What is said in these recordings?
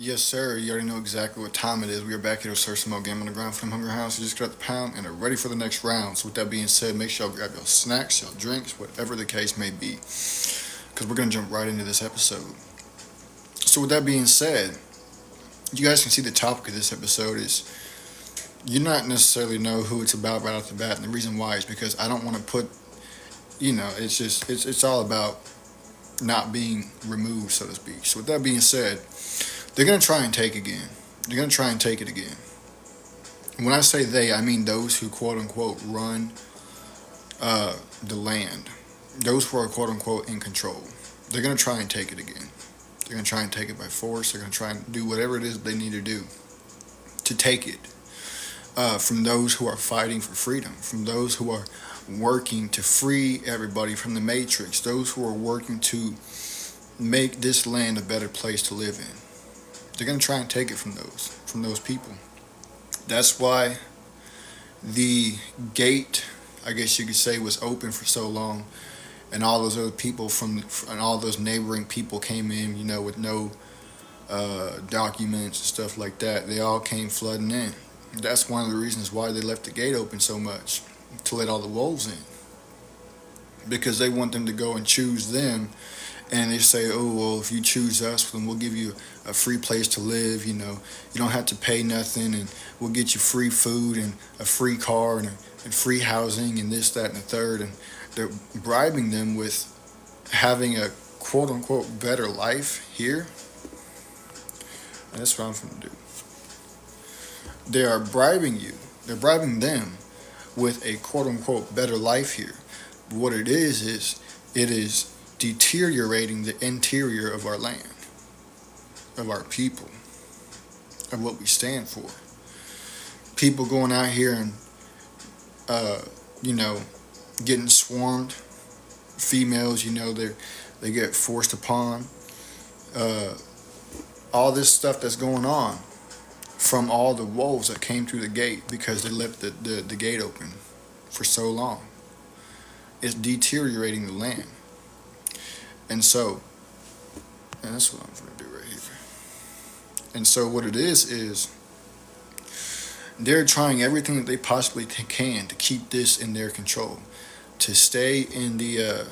Yes, sir. You already know exactly what time it is. We are back here to search some more game on the ground from Hunger House. We just got out the pound and are ready for the next round. So with that being said, make sure y'all grab your snacks, your drinks, whatever the case may be. Because we're going to jump right into this episode. So with that being said, you guys can see the topic of this episode is you not necessarily know who it's about right off the bat. And the reason why is because I don't want to put, it's all about not being removed, so to speak. So with that being said, they're going to try and take again. They're going to try and take it again. When I say they, I mean those who quote unquote run the land. Those who are quote unquote in control. They're going to try and take it again. They're going to try and take it by force. They're going to try and do whatever it is they need to do to take it from those who are fighting for freedom, from those who are working to free everybody from the matrix, those who are working to make this land a better place to live in. They're going to try and take it from those people. That's why the gate, I guess you could say, was open for so long, and all those other people and all those neighboring people came in, with no documents and stuff like that. They all came flooding in. That's one of the reasons why they left the gate open so much, to let all the wolves in, because they want them to go and choose them. And they say, oh, well, if you choose us, then we'll give you a free place to live. You don't have to pay nothing, and we'll get you free food and a free car and free housing and this, that, and the third. And they're bribing them with having a quote unquote better life here. And that's what I'm going to do. They are bribing you. They're bribing them with a quote unquote better life here. But what it is it is deteriorating the interior of our land, of our people, of what we stand for. People going out here and, getting swarmed. Females, they get forced upon. All this stuff that's going on from all the wolves that came through the gate because they left the gate open for so long. It's deteriorating the land. And that's what I'm going to do right here. And so what it is they're trying everything that they possibly can to keep this in their control, to stay in the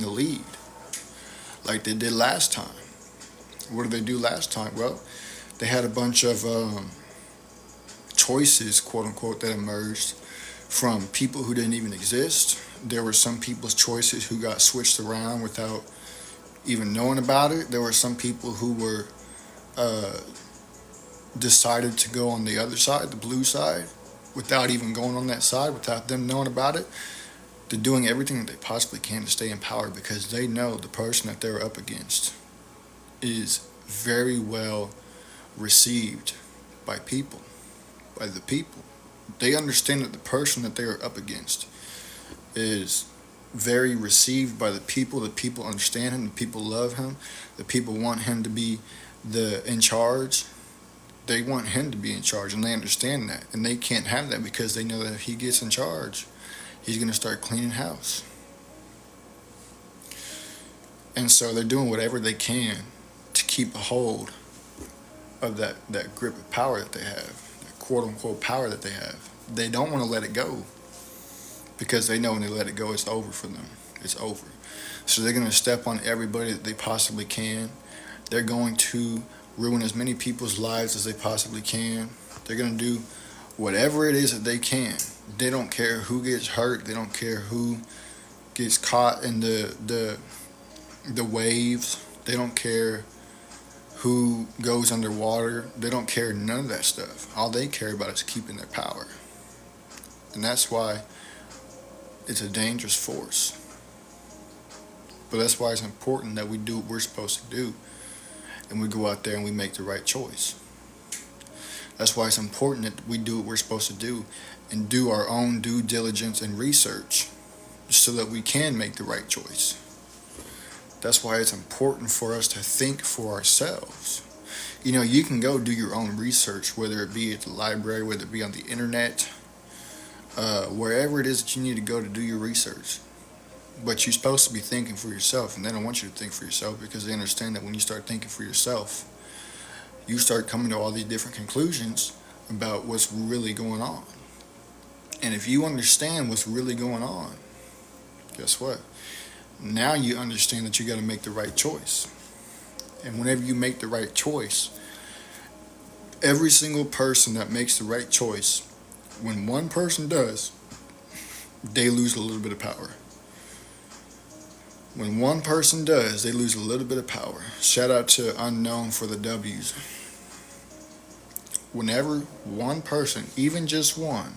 lead, like they did last time. What did they do last time? Well, they had a bunch of choices, quote unquote, that emerged from people who didn't even exist. There were some people's choices who got switched around without even knowing about it. There were some people who were decided to go on the other side, the blue side, without even going on that side, without them knowing about it. They're doing everything that they possibly can to stay in power because they know the person that they're up against is very well received by people, by the people. They understand that the person that they are up against is very received by the people. The people understand him. The people love him. The people want him to be in charge. They want him to be in charge, and they understand that. And they can't have that because they know that if he gets in charge, he's going to start cleaning house. And so they're doing whatever they can to keep a hold of that grip of power that they have, that quote unquote power that they have. They don't want to let it go because they know when they let it go, it's over for them. It's over. So they're going to step on everybody that they possibly can. They're going to ruin as many people's lives as they possibly can. They're going to do whatever it is that they can. They don't care who gets hurt. They don't care who gets caught in the waves. They don't care who goes underwater. They don't care none of that stuff. All they care about is keeping their power. And that's why it's a dangerous force. But that's why it's important that we do what we're supposed to do. And we go out there and we make the right choice. That's why it's important that we do what we're supposed to do and do our own due diligence and research so that we can make the right choice. That's why it's important for us to think for ourselves. You can go do your own research, whether it be at the library, whether it be on the internet, wherever it is that you need to go to do your research. But you're supposed to be thinking for yourself, and they don't want you to think for yourself because they understand that when you start thinking for yourself, you start coming to all these different conclusions about what's really going on. And if you understand what's really going on, guess what? Now you understand that you got to make the right choice. And whenever you make the right choice, every single person that makes the right choice, when one person does, they lose a little bit of power. When one person does, they lose a little bit of power. Shout out to Unknown for the W's. Whenever one person, even just one,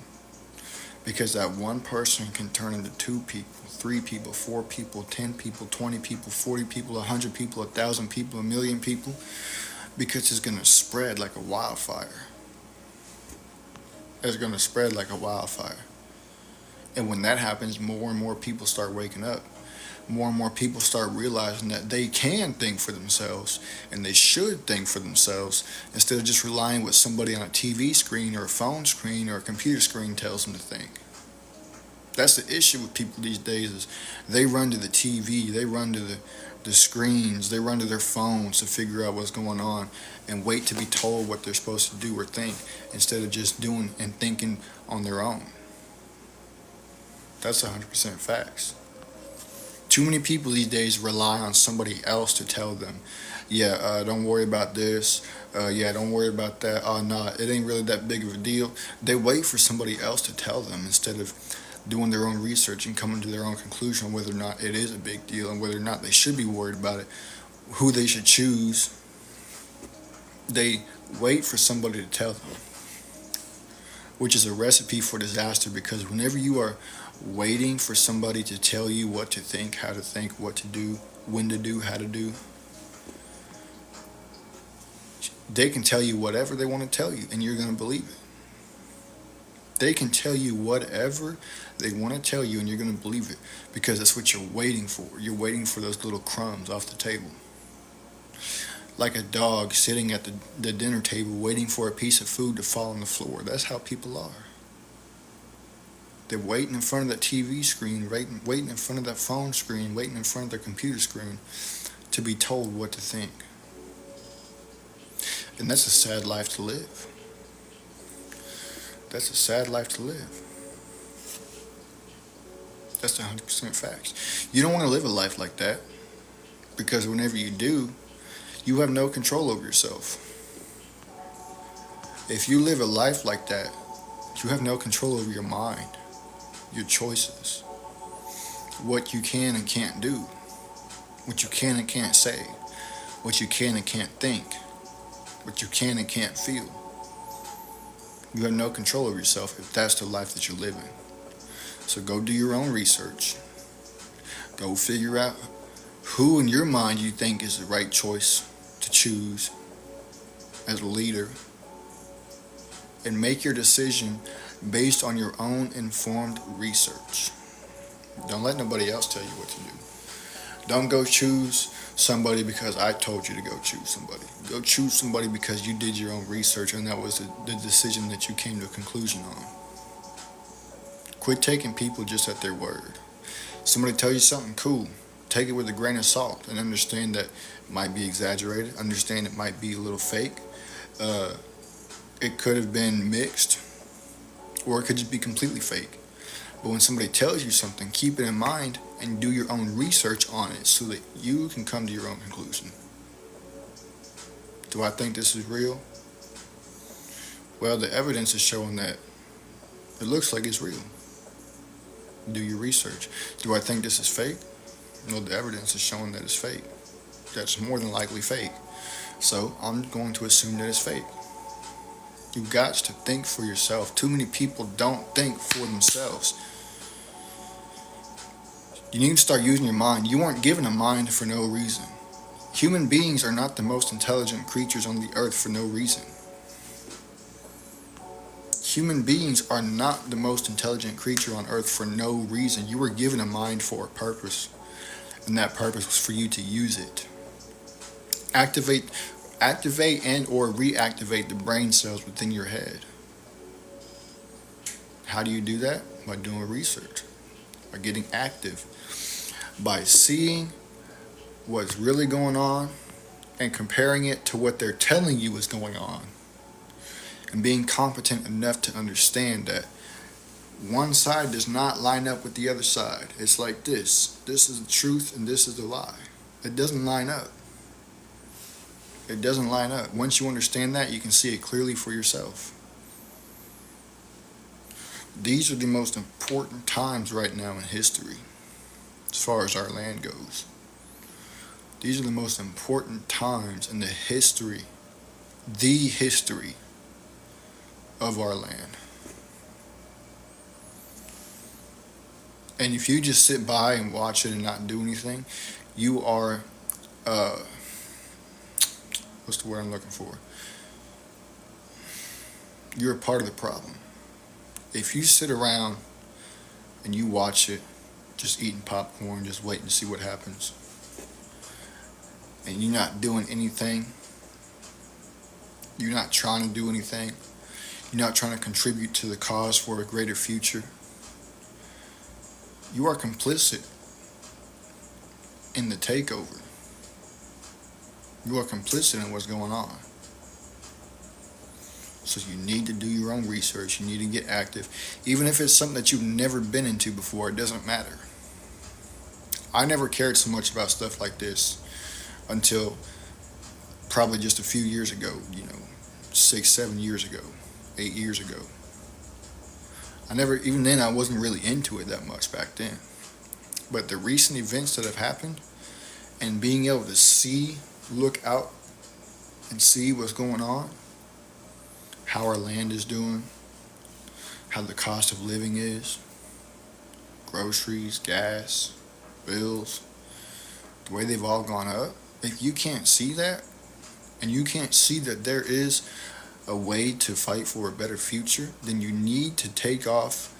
because that one person can turn into 2 people, 3 people, 4 people, 10 people, 20 people, 40 people, 100 people, 1,000 people, 1,000,000 people, because it's going to spread like a wildfire. It's going to spread like a wildfire. And when that happens, more and more people start waking up. More and more people start realizing that they can think for themselves and they should think for themselves instead of just relying what somebody on a TV screen or a phone screen or a computer screen tells them to think. That's the issue with people these days is they run to the TV, they run to the screens, they run to their phones to figure out what's going on and wait to be told what they're supposed to do or think instead of just doing and thinking on their own. That's 100% facts. Too many people these days rely on somebody else to tell them, don't worry about this, don't worry about that, nah, it ain't really that big of a deal. They wait for somebody else to tell them instead of doing their own research and coming to their own conclusion on whether or not it is a big deal and whether or not they should be worried about it, who they should choose. They wait for somebody to tell them, which is a recipe for disaster because whenever you are waiting for somebody to tell you what to think, how to think, what to do, when to do, how to do, they can tell you whatever they want to tell you and you're going to believe it. They can tell you whatever they want to tell you and you're going to believe it because that's what you're waiting for. You're waiting for those little crumbs off the table. Like a dog sitting at the dinner table waiting for a piece of food to fall on the floor. That's how people are. They're waiting in front of that TV screen, waiting in front of that phone screen, waiting in front of their computer screen to be told what to think. And that's a sad life to live. That's a sad life to live. That's 100% facts. You don't want to live a life like that because whenever you do, you have no control over yourself. If you live a life like that, you have no control over your mind, your choices, what you can and can't do, what you can and can't say, what you can and can't think, what you can and can't feel. You have no control over yourself if that's the life that you're living. So go do your own research. Go figure out who in your mind you think is the right choice to choose as a leader. And make your decision based on your own informed research. Don't let nobody else tell you what to do. Don't go choose somebody because I told you to go choose somebody. Go choose somebody because you did your own research and that was the decision that you came to a conclusion on. Quit taking people just at their word. Somebody tell you something, cool. Take it with a grain of salt and understand that it might be exaggerated. Understand it might be a little fake. It could have been mixed, or it could just be completely fake. But when somebody tells you something, keep it in mind and do your own research on it so that you can come to your own conclusion. Do I think this is real? Well, the evidence is showing that it looks like it's real. Do your research. Do I think this is fake? No, the evidence is showing that it's fake. That's more than likely fake. So I'm going to assume that it's fake. You've got to think for yourself. Too many people don't think for themselves. You need to start using your mind. You weren't given a mind for no reason. Human beings are not the most intelligent creatures on the earth for no reason. Human beings are not the most intelligent creature on earth for no reason. You were given a mind for a purpose, and that purpose was for you to use it. Activate and or reactivate the brain cells within your head. How do you do that? By doing research, by getting active, by seeing what's really going on and comparing it to what they're telling you is going on, and being competent enough to understand that one side does not line up with the other side. It's like this. This is the truth and this is the lie. It doesn't line up. It doesn't line up. Once you understand that, you can see it clearly for yourself. These are the most important times right now in history, as far as our land goes. These are the most important times in the history of our land. And if you just sit by and watch it and not do anything, you are, what's the word I'm looking for? You're a part of the problem. If you sit around and you watch it, just eating popcorn, just waiting to see what happens, and you're not doing anything, you're not trying to do anything, you're not trying to contribute to the cause for a greater future, you are complicit in the takeover. You are complicit in what's going on. So you need to do your own research. You need to get active. Even if it's something that you've never been into before, it doesn't matter. I never cared so much about stuff like this until probably just a few years ago, 6, 7 years ago, 8 years ago. Even then I wasn't really into it that much back then. But the recent events that have happened and being able to look out and see what's going on, how our land is doing, how the cost of living is, groceries, gas, bills, the way they've all gone up. If you can't see that, and you can't see that there is a way to fight for a better future, then you need to take off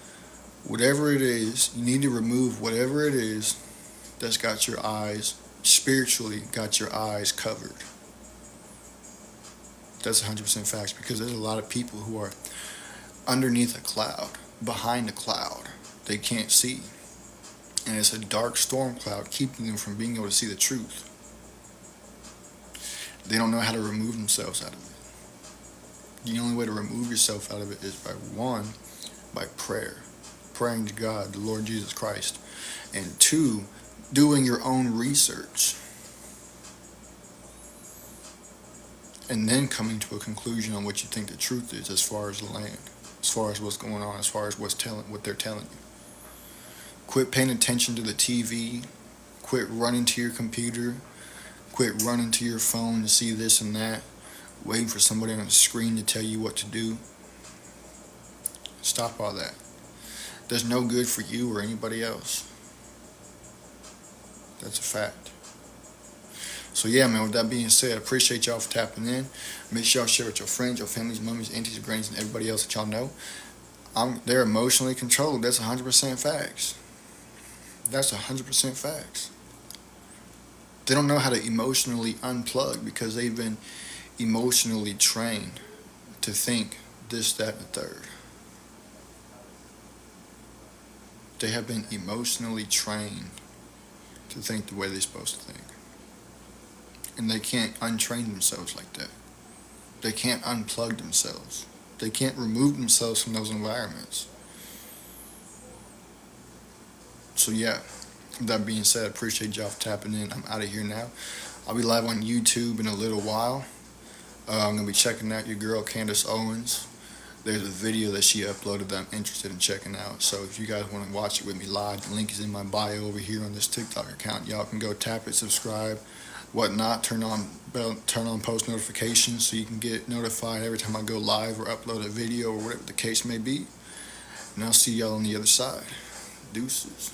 whatever it is. You need to remove whatever it is that's got your eyes, spiritually got your eyes covered. That's 100% facts, because there's a lot of people who are underneath a cloud, behind a cloud. They can't see. And it's a dark storm cloud keeping them from being able to see the truth. They don't know how to remove themselves out of it. The only way to remove yourself out of it is by prayer. Praying to God, the Lord Jesus Christ. And 2, doing your own research. And then coming to a conclusion on what you think the truth is as far as the land, as far as what's going on, as far as what they're telling you. Quit paying attention to the TV. Quit running to your computer. Quit running to your phone to see this and that. Waiting for somebody on the screen to tell you what to do. Stop all that. There's no good for you or anybody else. That's a fact. So yeah, man, with that being said, I appreciate y'all for tapping in. Make sure y'all share with your friends, your families, mummies, aunties, grannies, and everybody else that y'all know. They're emotionally controlled. That's 100% facts. That's 100% facts. They don't know how to emotionally unplug because they've been emotionally trained to think this, that, and the third. They have been emotionally trained to think the way they're supposed to think. And they can't untrain themselves like that. They can't unplug themselves. They can't remove themselves from those environments. So yeah, with that being said, I appreciate y'all for tapping in. I'm out of here now. I'll be live on YouTube in a little while. I'm going to be checking out your girl, Candace Owens. There's a video that she uploaded that I'm interested in checking out. So if you guys want to watch it with me live, the link is in my bio over here on this TikTok account. Y'all can go tap it, subscribe, whatnot. Turn on post notifications so you can get notified every time I go live or upload a video or whatever the case may be. And I'll see y'all on the other side. Deuces.